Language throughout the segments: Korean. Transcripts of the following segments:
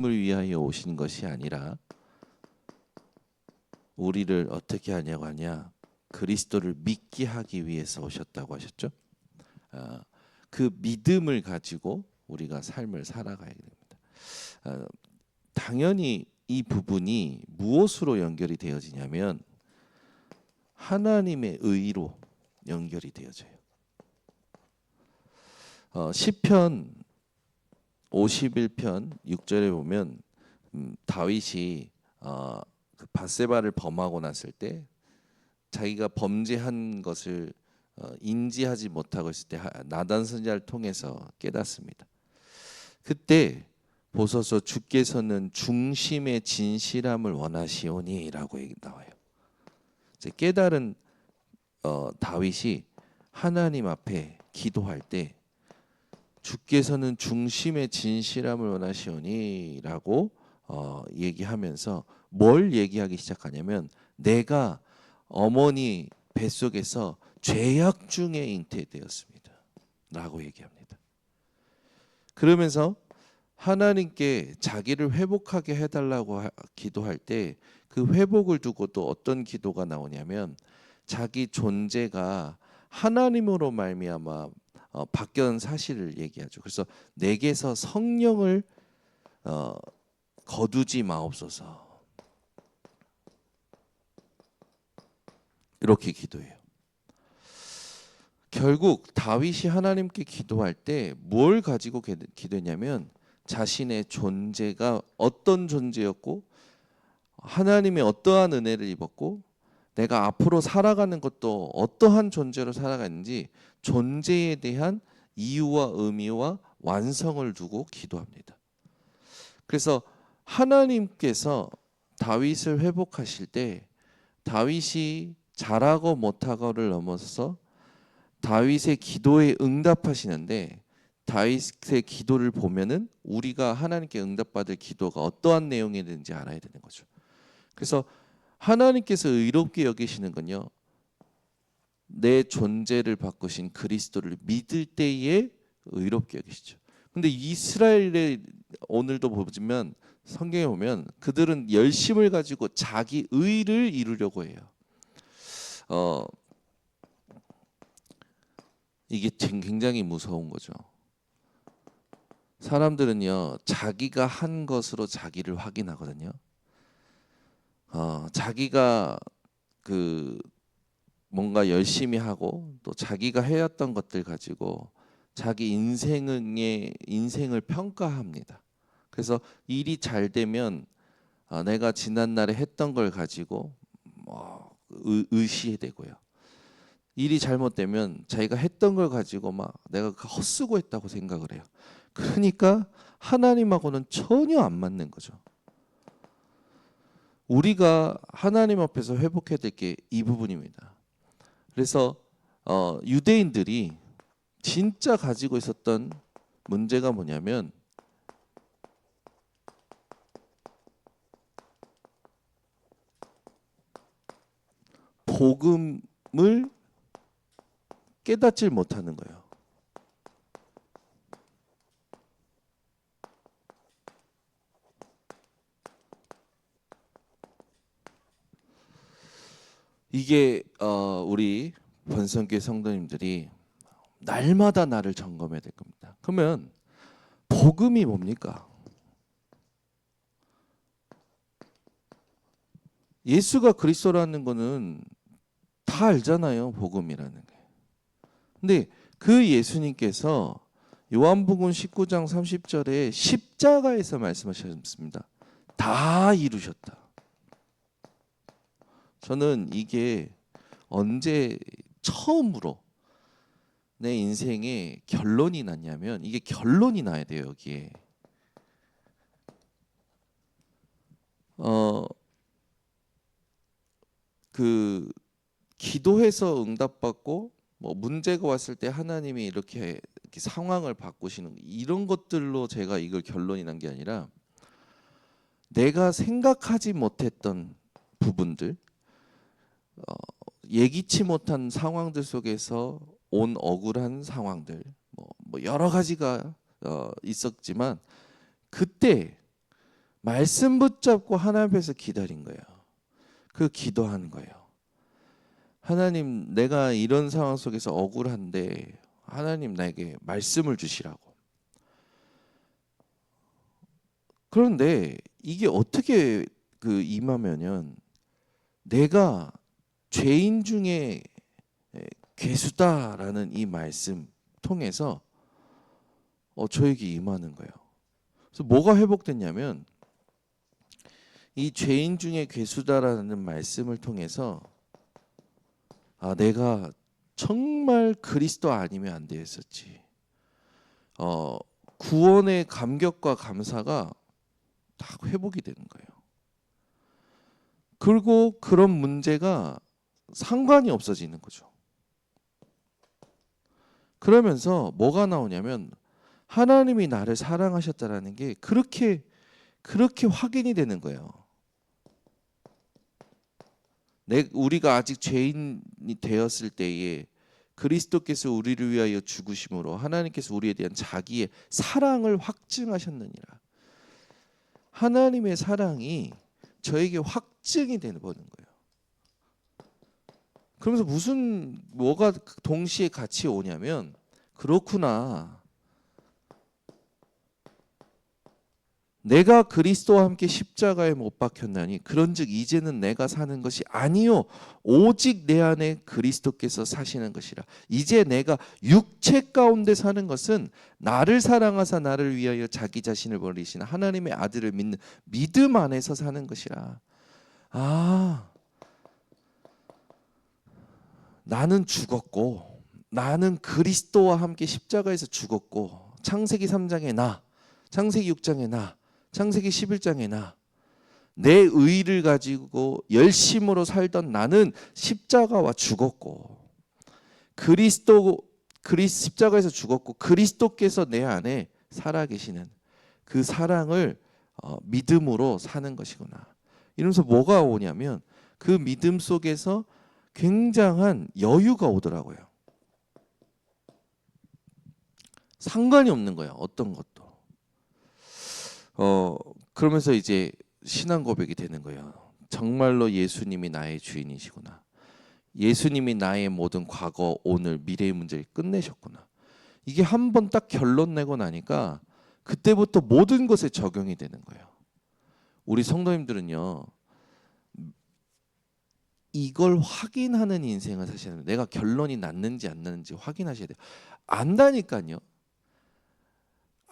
을 위하여 오신 것이 아니라 우리를 어떻게 하냐고 하냐, 그리스도를 믿게 하기 위해서 오셨다고 하셨죠. 그 믿음을 가지고 우리가 삶을 살아가야 됩니다. 당연히 이 부분이 무엇으로 연결이 되어지냐면 하나님의 의로 연결이 되어져요. 시편 51편 6절에 보면 다윗이 그 밧세바를 범하고 났을 때 자기가 범죄한 것을 인지하지 못하고 있을 때 나단 선지자를 통해서 깨닫습니다. 그때 보소서 주께서는 중심의 진실함을 원하시오니라고 나와요. 깨달은 다윗이 하나님 앞에 기도할 때 주께서는 중심의 진실함을 원하시오니라고 얘기하면서 뭘 얘기하기 시작하냐면 내가 어머니 뱃속에서 죄악 중에 잉태되었습니다 라고 얘기합니다. 그러면서 하나님께 자기를 회복하게 해달라고 기도할 때 그 회복을 두고 또 어떤 기도가 나오냐면 자기 존재가 하나님으로 말미암아 바뀐 사실을 얘기하죠. 그래서 내게서 성령을 거두지 마옵소서 이렇게 기도해요. 결국 다윗이 하나님께 기도할 때 뭘 가지고 기도했냐면 자신의 존재가 어떤 존재였고 하나님의 어떠한 은혜를 입었고 내가 앞으로 살아가는 것도 어떠한 존재로 살아가는지 존재에 대한 이유와 의미와 완성을 두고 기도합니다. 그래서 하나님께서 다윗을 회복하실 때 다윗이 잘하고 못하고를 넘어서서 다윗의 기도에 응답하시는데 다윗의 기도를 보면은 우리가 하나님께 응답받을 기도가 어떠한 내용이든지 알아야 되는 거죠. 그래서 하나님께서 의롭게 여기시는 건요, 내 존재를 바꾸신 그리스도를 믿을 때에 의롭게 여기시죠. 근데 이스라엘의 오늘도 보면 성경에 보면 그들은 열심을 가지고 자기 의를 이루려고 해요. 이게 굉장히 무서운 거죠. 사람들은요 자기가 한 것으로 자기를 확인하거든요. 자기가 그 뭔가 열심히 하고 또 자기가 해왔던 것들 가지고 자기 인생을 평가합니다. 그래서 일이 잘 되면 내가 지난날에 했던 걸 가지고 의시되고요. 일이 잘못되면 자기가 했던 걸 가지고 막 내가 헛쓰고 했다고 생각을 해요. 그러니까 하나님하고는 전혀 안 맞는 거죠. 우리가 하나님 앞에서 회복해야 될 게 이 부분입니다. 그래서 유대인들이 진짜 가지고 있었던 문제가 뭐냐면 복음을 깨닫질 못하는 거예요. 이게 우리 번성교회 성도님들이 날마다 나를 점검해야 될 겁니다. 그러면 복음이 뭡니까? 예수가 그리스도라는 거는 다 알잖아요. 복음이라는 게. 근데 그 예수님께서 요한복음 19장 30절에 십자가에서 말씀하셨습니다. 다 이루셨다. 저는 이게 언제 처음으로 내 인생에 결론이 났냐면 이게 결론이 나야 돼요. 여기에 그 기도해서 응답받고 뭐 문제가 왔을 때 하나님이 이렇게 상황을 바꾸시는 이런 것들로 제가 이걸 결론이 난 게 아니라 내가 생각하지 못했던 부분들, 예기치 못한 상황들 속에서 온 억울한 상황들, 뭐 여러 가지가 있었지만 그때 말씀 붙잡고 하나님 앞에서 기다린 거예요. 그 기도하는 거예요. 하나님, 내가 이런 상황 속에서 억울한데 하나님 나에게 말씀을 주시라고. 그런데 이게 어떻게 임하면은 내가 죄인 중에 괴수다라는 이 말씀 통해서 저에게 임하는 거예요. 그래서 뭐가 회복됐냐면 이 죄인 중에 괴수다라는 말씀을 통해서 내가 정말 그리스도 아니면 안 되었었지. 구원의 감격과 감사가 다 회복이 되는 거예요. 그리고 그런 문제가 상관이 없어지는 거죠. 그러면서 뭐가 나오냐면 하나님이 나를 사랑하셨다라는 게 그렇게 확인이 되는 거예요. 우리가 아직 죄인이 되었을 때에 그리스도께서 우리를 위하여 죽으심으로 하나님께서 우리에 대한 자기의 사랑을 확증하셨느니라. 하나님의 사랑이 저에게 확증이 되는 거예요. 그러면서 뭐가 동시에 같이 오냐면 그렇구나. 내가 그리스도와 함께 십자가에 못 박혔나니 그런즉 이제는 내가 사는 것이 아니요 오직 내 안에 그리스도께서 사시는 것이라. 이제 내가 육체 가운데 사는 것은 나를 사랑하사 나를 위하여 자기 자신을 버리신 하나님의 아들을 믿는 믿음 안에서 사는 것이라. 나는 죽었고 나는 그리스도와 함께 십자가에서 죽었고 창세기 3장의 나, 창세기 6장의 나, 창세기 11장에 내 의를 가지고 열심으로 살던 나는 십자가와 죽었고 십자가에서 죽었고 그리스도께서 내 안에 살아계시는 그 사랑을 믿음으로 사는 것이구나. 이러면서 뭐가 오냐면 그 믿음 속에서 굉장한 여유가 오더라고요. 상관이 없는 거예요. 어떤 것도. 그러면서 이제 신앙 고백이 되는 거예요. 정말로 예수님이 나의 주인이시구나. 예수님이 나의 모든 과거, 오늘, 미래의 문제를 끝내셨구나. 이게 한 번 딱 결론 내고 나니까 그때부터 모든 것에 적용이 되는 거예요. 우리 성도님들은요. 이걸 확인하는 인생을 사셔야 돼요. 내가 결론이 났는지 안 났는지 확인하셔야 돼요. 안다니까요.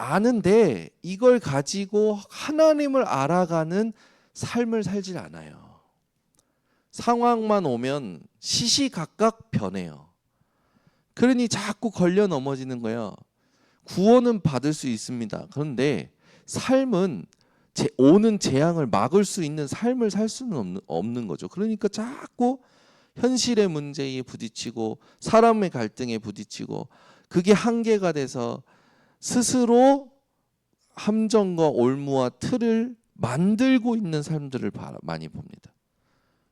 아는데 이걸 가지고 하나님을 알아가는 삶을 살질 않아요. 상황만 오면 시시각각 변해요. 그러니 자꾸 걸려 넘어지는 거예요. 구원은 받을 수 있습니다. 그런데 삶은 오는 재앙을 막을 수 있는 삶을 살 수는 없는 거죠. 그러니까 자꾸 현실의 문제에 부딪히고 사람의 갈등에 부딪히고 그게 한계가 돼서 스스로 함정과 올무와 틀을 만들고 있는 사람들을 많이 봅니다.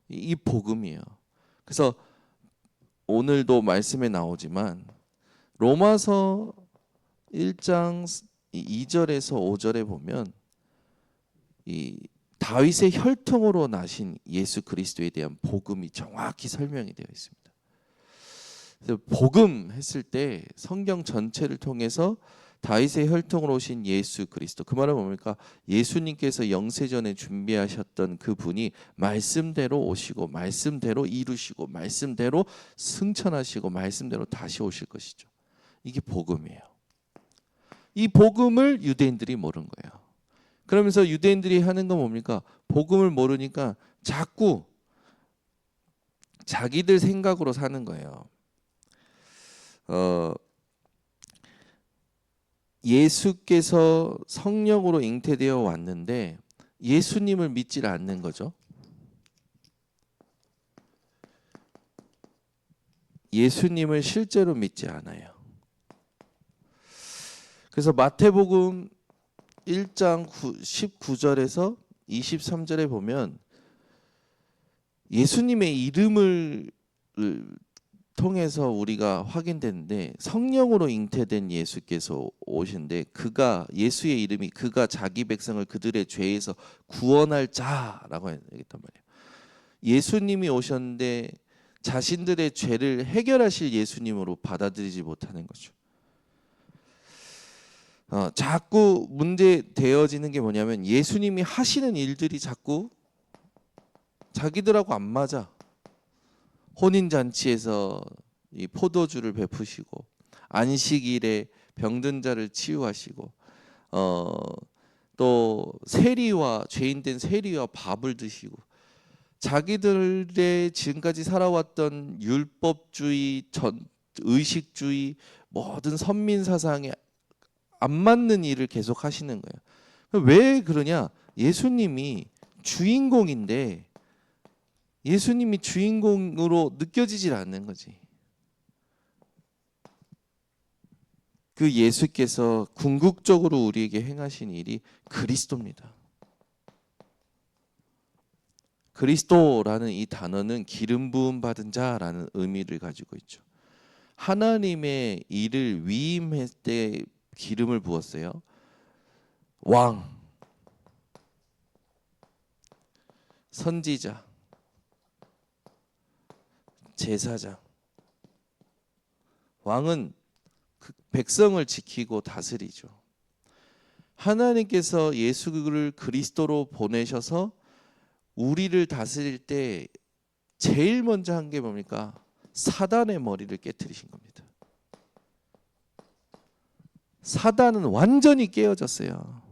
이 복음이에요. 그래서 오늘도 말씀에 나오지만 로마서 1장 2절에서 5절에 보면 이 다윗의 혈통으로 나신 예수 그리스도에 대한 복음이 정확히 설명이 되어 있습니다. 그래서 복음 했을 때 성경 전체를 통해서 다윗의 혈통으로 오신 예수 그리스도, 그 말은 뭡니까? 예수님께서 영세전에 준비하셨던 그 분이 말씀대로 오시고 말씀대로 이루시고 말씀대로 승천하시고 말씀대로 다시 오실 것이죠. 이게 복음이에요. 이 복음을 유대인들이 모른 거예요. 그러면서 유대인들이 하는 건 뭡니까? 복음을 모르니까 자꾸 자기들 생각으로 사는 거예요. 예수께서 성령으로 잉태되어 왔는데 예수님을 믿지 않는 거죠. 예수님을 실제로 믿지 않아요. 그래서 마태복음 1장 19절에서 23절에 보면 예수님의 이름을 통해서 우리가 확인되는데 성령으로 잉태된 예수께서 오신데 그가 예수의 이름이 그가 자기 백성을 그들의 죄에서 구원할 자라고 했단 말이에요. 예수님이 오셨는데 자신들의 죄를 해결하실 예수님으로 받아들이지 못하는 거죠. 자꾸 문제 되어지는 게 뭐냐면 예수님이 하시는 일들이 자꾸 자기들하고 안 맞아. 혼인 잔치에서 이 포도주를 베푸시고 안식일에 병든 자를 치유하시고 또 세리와 죄인된 세리와 밥을 드시고 자기들의 지금까지 살아왔던 율법주의, 의식주의, 모든 선민 사상에 안 맞는 일을 계속 하시는 거예요. 왜 그러냐? 예수님이 주인공인데 예수님이 주인공으로 느껴지질 않는 거지. 그 예수께서 궁극적으로 우리에게 행하신 일이 그리스도입니다. 그리스도라는 이 단어는 기름 부음 받은 자라는 의미를 가지고 있죠. 하나님의 일을 위임할 때 기름을 부었어요. 왕, 선지자, 제사장. 왕은 그 백성을 지키고 다스리죠. 하나님께서 예수를 그리스도로 보내셔서 우리를 다스릴 때 제일 먼저 한 게 뭡니까? 사단의 머리를 깨뜨리신 겁니다. 사단은 완전히 깨어졌어요.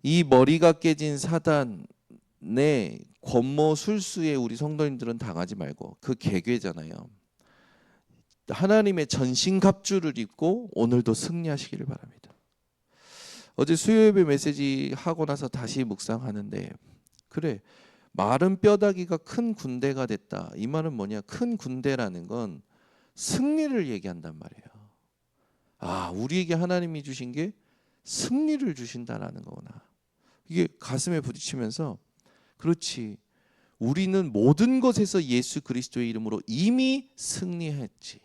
이 머리가 깨진 사단의 권모 술수에 우리 성도님들은 당하지 말고 그 계궤잖아요. 하나님의 전신갑주를 입고 오늘도 승리하시기를 바랍니다. 어제 수요예배 메시지 하고 나서 다시 묵상하는데 그래 마른 뼈다귀가 큰 군대가 됐다. 이 말은 뭐냐? 큰 군대라는 건 승리를 얘기한단 말이에요. 아, 우리에게 하나님이 주신 게 승리를 주신다라는 거구나. 이게 가슴에 부딪히면서 그렇지. 우리는 모든 것에서 예수 그리스도의 이름으로 이미 승리했지.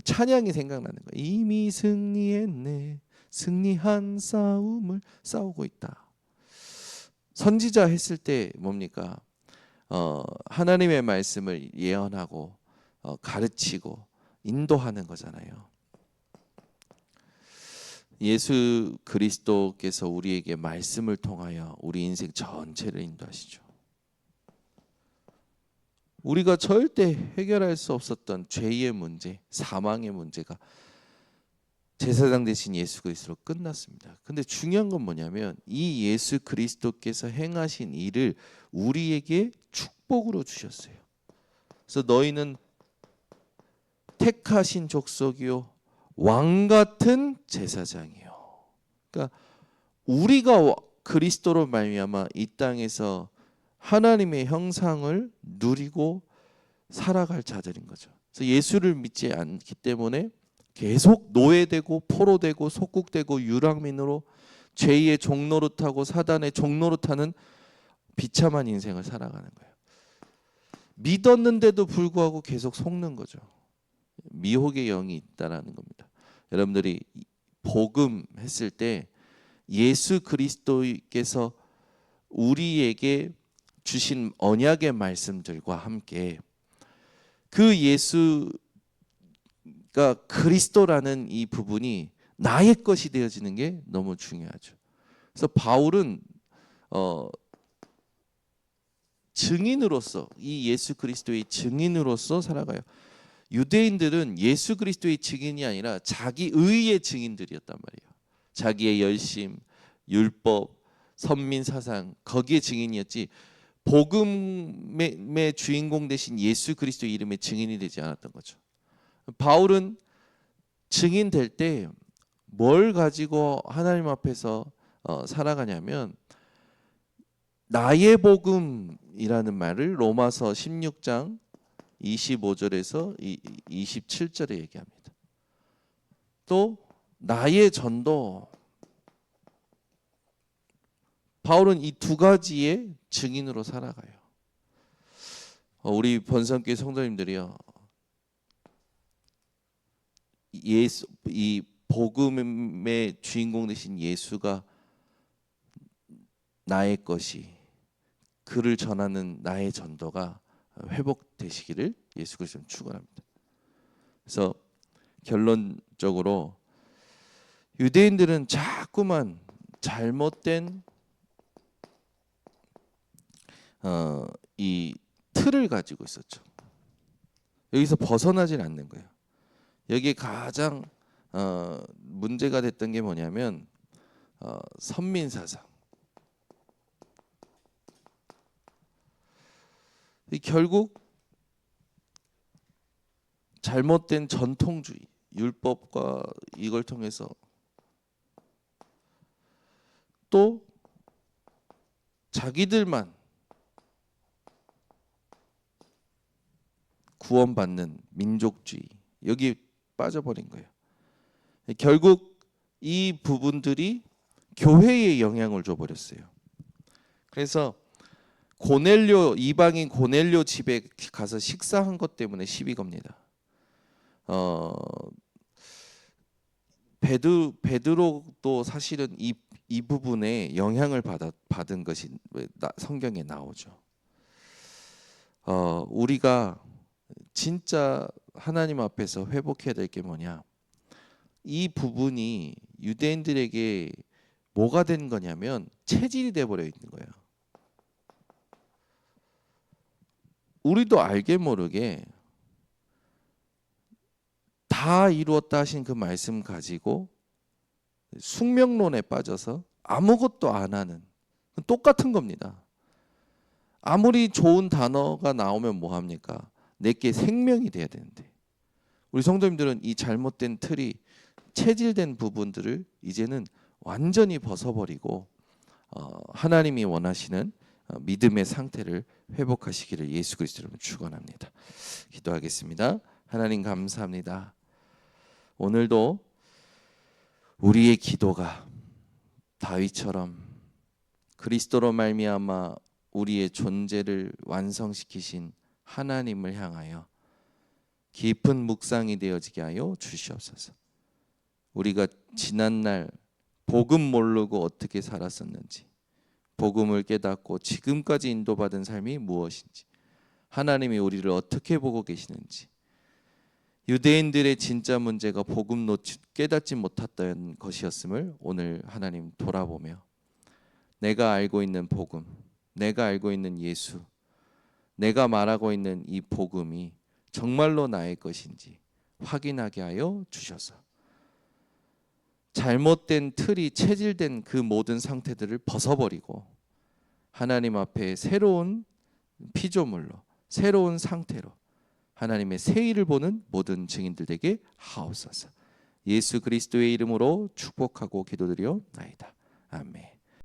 찬양이 생각나는 거예요. 이미 승리했네. 승리한 싸움을 싸우고 있다. 선지자 했을 때 뭡니까? 하나님의 말씀을 예언하고 가르치고 인도하는 거잖아요. 예수 그리스도께서 우리에게 말씀을 통하여 우리 인생 전체를 인도하시죠. 우리가 절대 해결할 수 없었던 죄의 문제, 사망의 문제가 제사장 되신 예수 그리스도로 끝났습니다. 근데 중요한 건 뭐냐면 이 예수 그리스도께서 행하신 일을 우리에게 축복으로 주셨어요. 그래서 너희는 택하신 족속이요 왕 같은 제사장이요. 그러니까 우리가 그리스도로 말미암아 이 땅에서 하나님의 형상을 누리고 살아갈 자들인 거죠. 그래서 예수를 믿지 않기 때문에 계속 노예되고 포로되고 속국되고 유랑민으로 죄의 종노릇하고 사단의 종노릇하는 비참한 인생을 살아가는 거예요. 믿었는데도 불구하고 계속 속는 거죠. 미혹의 영이 있다라는 겁니다. 여러분들이 복음 했을 때 예수 그리스도께서 우리에게 주신 언약의 말씀들과 함께 그 예수가 그리스도라는 이 부분이 나의 것이 되어지는 게 너무 중요하죠. 그래서 바울은 증인으로서 이 예수 그리스도의 증인으로서 살아가요. 유대인들은 예수 그리스도의 증인이 아니라 자기 의의 증인들이었단 말이에요. 자기의 열심, 율법, 선민 사상 거기에 증인이었지 복음의 주인공 되신 예수 그리스도의 이름의 증인이 되지 않았던 거죠. 바울은 증인 될 때 뭘 가지고 하나님 앞에서 살아가냐면 나의 복음이라는 말을 로마서 16장 25절에서 27절에 얘기합니다. 또 나의 전도 바울은 이 두 가지의 증인으로 살아가요. 우리 번성교회 성도님들이요, 예수, 이 복음의 주인공 되신 예수가 나의 것이, 그를 전하는 나의 전도가 회복되시기를 예수 그리스도로 축원합니다. 그래서 결론적으로 유대인들은 자꾸만 잘못된 이 틀을 가지고 있었죠. 여기서 벗어나질 않는 거예요. 여기에 가장 문제가 됐던 게 뭐냐면 선민사상. 결국 잘못된 전통주의, 율법과 이걸 통해서 또 자기들만 구원받는 민족주의, 여기 빠져버린 거예요. 결국 이 부분들이 교회에 영향을 줘버렸어요. 그래서 고넬료, 이방인 고넬료 집에 가서 식사한 것 때문에 시비 겁니다. 베드로도 사실은 이 부분에 영향을 받은 것이 성경에 나오죠. 우리가 진짜 하나님 앞에서 회복해야 될 게 뭐냐? 이 부분이 유대인들에게 뭐가 된 거냐면 체질이 돼 버려 있는 거예요. 우리도 알게 모르게 다 이루었다 하신 그 말씀 가지고 숙명론에 빠져서 아무것도 안 하는, 똑같은 겁니다. 아무리 좋은 단어가 나오면 뭐 합니까? 내게 생명이 돼야 되는데, 우리 성도님들은 이 잘못된 틀이, 체질된 부분들을 이제는 완전히 벗어버리고 하나님이 원하시는 믿음의 상태를 회복하시기를 예수 그리스도로 축원합니다. 기도하겠습니다. 하나님 감사합니다. 오늘도 우리의 기도가 다윗처럼 그리스도로 말미암아 우리의 존재를 완성시키신 하나님을 향하여 깊은 묵상이 되어지게 하여 주시옵소서. 우리가 지난날 복음 모르고 어떻게 살았었는지, 복음을 깨닫고 지금까지 인도받은 삶이 무엇인지, 하나님이 우리를 어떻게 보고 계시는지, 유대인들의 진짜 문제가 복음 깨닫지 못했던 것이었음을 오늘 하나님 돌아보며 내가 알고 있는 복음, 내가 알고 있는 예수, 내가 말하고 있는 이 복음이 정말로 나의 것인지 확인하게 하여 주셔서 잘못된 틀이 체질된 그 모든 상태들을 벗어버리고 하나님 앞에 새로운 피조물로, 새로운 상태로 하나님의 새 일을 보는 모든 증인들 되게 하옵소서. 예수 그리스도의 이름으로 축복하고 기도드리옵나이다. 아멘.